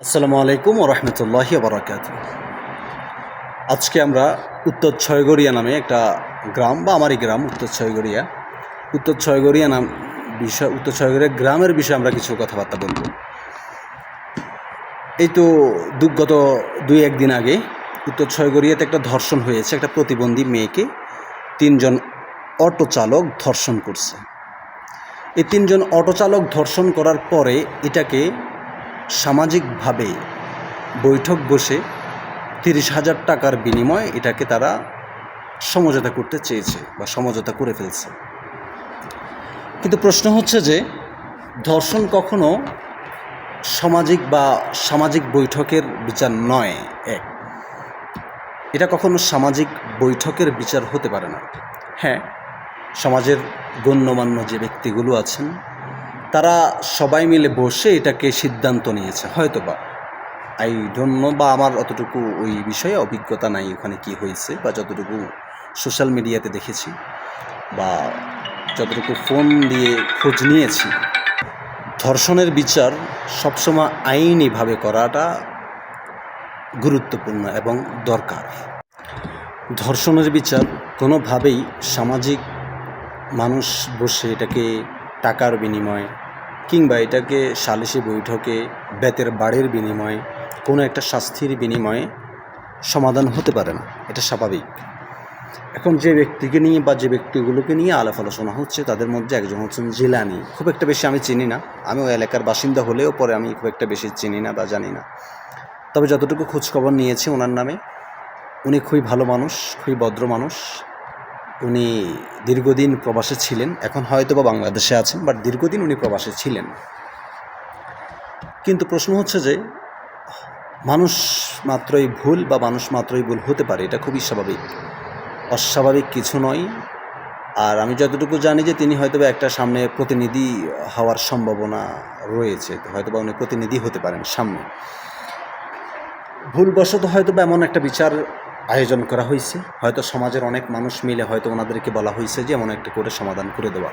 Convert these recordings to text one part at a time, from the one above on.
আসসালামু আলাইকুম ওয়া রাহমাতুল্লাহি ওয়া বারাকাতুহু। আজকে আমরা উত্তর ছয়গড়িয়া নামে একটা গ্রাম বা আমারই গ্রাম উত্তর ছয়গড়িয়া। উত্তর ছয়গড়িয়া নাম বিষয় উত্তর ছয়গড়িয়া গ্রামের বিষয়ে আমরা কিছু কথাবার্তা বলব। এই তো গত 2-1 দিন আগে উত্তর ছয়গড়িয়াতে একটা ধর্ষণ হয়েছে। একটা প্রতিবন্ধী মেয়েকে 3 জন অটো চালক ধর্ষণ করছে। এই 3 জন অটো চালক ধর্ষণ করার পরে এটাকে সামাজিকভাবে বৈঠক বসে 30,000 টাকার বিনিময়ে এটাকে তারা সমঝোতা করতে চেয়েছে বা সমঝোতা করে ফেলছে। কিন্তু প্রশ্ন হচ্ছে যে ধর্ষণ কখনো সামাজিক বৈঠকের বিচার নয়। এটা কখনো সামাজিক বৈঠকের বিচার হতে পারে না। হ্যাঁ, সমাজের গণ্যমান্য যে ব্যক্তিগুলো আছেন তারা সবাই মিলে বসে এটাকে সিদ্ধান্ত নিয়েছে হয়তোবা। আই ডোন্ট নো, বা আমার অতটুকু ওই বিষয়ে অভিজ্ঞতা নাই ওখানে কি হয়েছে, বা যতটুকু সোশ্যাল মিডিয়াতে দেখেছি বা যতটুকু ফোন দিয়ে খোঁজ নিয়েছি, ধর্ষণের বিচার সবসময় আইনিভাবে করাটা গুরুত্বপূর্ণ এবং দরকার। ধর্ষণের বিচার কোনোভাবেই সামাজিক মানুষ বসে এটাকে টাকার বিনিময়ে কিংবা এটাকে সালিশি বৈঠকে বেতের বাড়ির বিনিময়ে কোনো একটা শাস্তির বিনিময়ে সমাধান হতে পারে না। এটা স্বাভাবিক। এখন যে ব্যক্তিকে নিয়ে বা যে ব্যক্তিগুলোকে নিয়ে আলাপ আলোচনা হচ্ছে তাদের মধ্যে একজন হচ্ছেন জিলানি। খুব একটা বেশি আমি চিনি না, আমি ওই এলাকার বাসিন্দা হলেও পরে আমি খুব একটা বেশি চিনি না বা জানি না। তবে যতটুকু খোঁজখবর নিয়েছি ওনার নামে, উনি খুবই ভালো মানুষ, খুবই ভদ্র মানুষ। উনি দীর্ঘদিন প্রবাসে ছিলেন, এখন হয়তো বা বাংলাদেশে আছেন, বাট দীর্ঘদিন উনি প্রবাসে ছিলেন। কিন্তু প্রশ্ন হচ্ছে যে মানুষ মাত্রই ভুল বা মানুষ মাত্রই ভুল হতে পারে, এটা খুবই স্বাভাবিক, অস্বাভাবিক কিছু নয়। আর আমি যতটুকু জানি যে তিনি হয়তো বা একটা সামনে প্রতিনিধি হওয়ার সম্ভাবনা রয়েছে, হয়তো বা উনি প্রতিনিধি হতে পারেন সামনে। ভুলবশত হয়তো বা এমন একটা বিচার আয়োজন করা হয়েছে, হয়তো সমাজের অনেক মানুষ মিলে হয়তো ওনাদেরকে বলা হয়েছে যে এমন একটা করে সমাধান করে দেওয়া।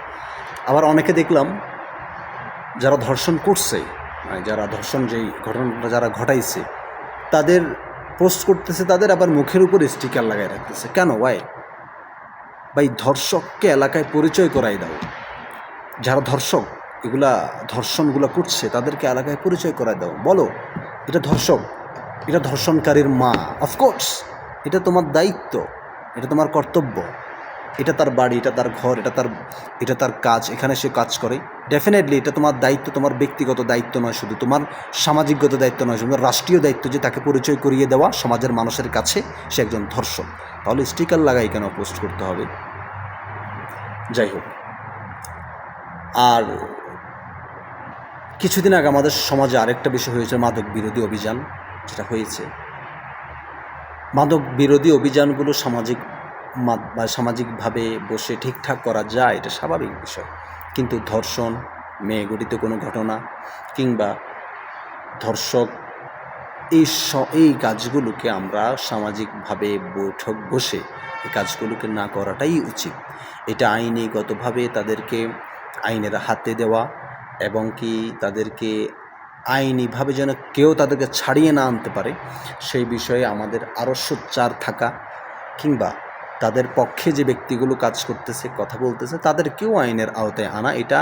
আবার অনেকে দেখলাম যারা ধর্ষণ করছে, যারা ধর্ষণ যেই ঘটনাটা যারা ঘটাইছে তাদের পোস্ট করতেছে, তাদের আবার মুখের উপর স্টিকার লাগাই রাখতেছে। কেন? ওয়াই? ভাই, ধর্ষককে এলাকায় পরিচয় করাই দাও। যারা ধর্ষক এগুলা ধর্ষণগুলো করছে তাদেরকে এলাকায় পরিচয় করাই দাও, বলো এটা ধর্ষক, এটা ধর্ষণকারীর মা। অফকোর্স এটা তোমার দায়িত্ব, এটা তোমার কর্তব্য, এটা তার বাড়ি, এটা তার ঘর, এটা তার কাজ, এখানে সে কাজ করে। ডেফিনেটলি এটা তোমার দায়িত্ব, তোমার ব্যক্তিগত দায়িত্ব নয়, শুধু তোমার সামাজিকগত দায়িত্ব নয়, তোমার রাষ্ট্রীয় দায়িত্ব যে তাকে পরিচয় করিয়ে দেওয়া সমাজের মানুষের কাছে সে একজন ধর্ষক। তাহলে স্টিকার লাগাই কেন পোস্ট করতে হবে? যাই হোক, আর কিছুদিন আগে আমাদের সমাজে আরেকটা বিষয় হয়েছে, মাদক বিরোধী অভিযান যেটা হয়েছে। মাদক বিরোধী অভিযানগুলো সামাজিকভাবে বসে ঠিকঠাক করা যায়, এটা স্বাভাবিক বিষয়। কিন্তু ধর্ষণ, মেয়ে গঠিত কোনো ঘটনা কিংবা ধর্ষক, এই কাজগুলোকে আমরা সামাজিকভাবে বৈঠক বসে এই কাজগুলোকে না করাটাই উচিত। এটা আইনিগতভাবে তাদেরকে আইনের হাতে দেওয়া এবং কি তাদেরকে আইনিভাবে যেন কেউ তাদেরকে ছাড়িয়ে না আনতে পারে সেই বিষয়ে আমাদের আরও সোচ্চার থাকা, কিংবা তাদের পক্ষে যে ব্যক্তিগুলো কাজ করতেছে, কথা বলতেছে, তাদেরকেও আইনের আওতায় আনা। এটা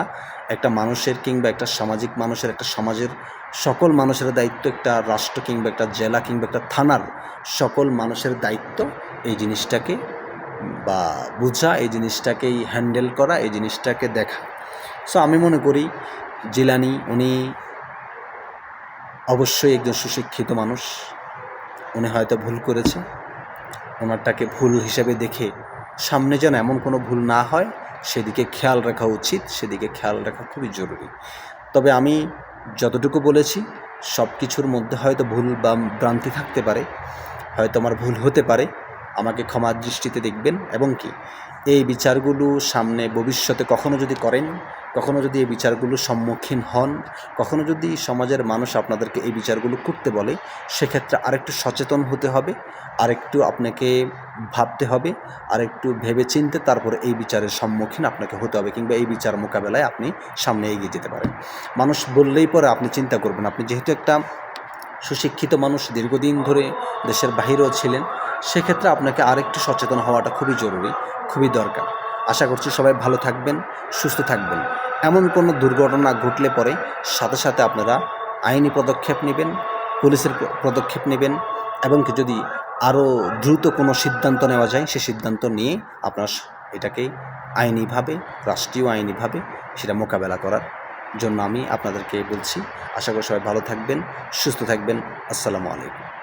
একটা মানুষের কিংবা একটা সামাজিক মানুষের, একটা সমাজের সকল মানুষের দায়িত্ব, একটা রাষ্ট্র কিংবা একটা জেলা কিংবা একটা থানার সকল মানুষের দায়িত্ব এই জিনিসটাকে বা বোঝা, এই জিনিসটাকেই হ্যান্ডেল করা, এই জিনিসটাকে দেখা। সো আমি মনে করি জিলানি উনি অবশ্যই একজন সুশিক্ষিত মানুষ, উনি হয়তো ভুল করেছে। ওনারটাকে ভুল হিসেবে দেখে সামনে যেন এমন কোনো ভুল না হয় সেদিকে খেয়াল রাখা উচিত, সেদিকে খেয়াল রাখা খুবই জরুরি। তবে আমি যতটুকু বলেছি সব কিছুর মধ্যে হয়তো ভুল বা ভ্রান্তি থাকতে পারে, হয়তো আমার ভুল হতে পারে, আমাকে ক্ষমার দৃষ্টিতে দেখবেন। এবং কি এই বিচারগুলো সামনে ভবিষ্যতে কখনো যদি করেন, কখনো যদি এই বিচারগুলোর সম্মুখীন হন, কখনো যদি সমাজের মানুষ আপনাদেরকে এই বিচারগুলো করতে বলে, সেক্ষেত্রে আরেকটু সচেতন হতে হবে, আরেকটু আপনাকে ভাবতে হবে, আরেকটু ভেবে চিনতে তারপরে এই বিচারের সম্মুখীন আপনাকে হতে হবে, কিংবা এই বিচার মোকাবেলায় আপনি সামনে এগিয়ে যেতে পারেন। মানুষ বললেই পরে আপনি চিন্তা করবেন, আপনি যেহেতু একটা সুশিক্ষিত মানুষ, দীর্ঘদিন ধরে দেশের বাহিরেও ছিলেন, সেক্ষেত্রে আপনাকে আরেকটু সচেতন হওয়াটা খুবই জরুরি, খুবই দরকার। আশা করছি সবাই ভালো থাকবেন, সুস্থ থাকবেন। এমন কোনো দুর্ঘটনা ঘটলে পরে সাথে সাথে আপনারা আইনি পদক্ষেপ নেবেন, পুলিশের পদক্ষেপ নেবেন, এবং কি যদি আরও দ্রুত কোনো সিদ্ধান্ত নেওয়া যায় সে সিদ্ধান্ত নিয়ে আপনারা এটাকে আইনিভাবে, রাষ্ট্রীয় আইনিভাবে সেটা মোকাবেলা করার জন্য আমি আপনাদেরকে বলছি। আশা করি সবাই ভালো থাকবেন, সুস্থ থাকবেন। আসসালামু আলাইকুম।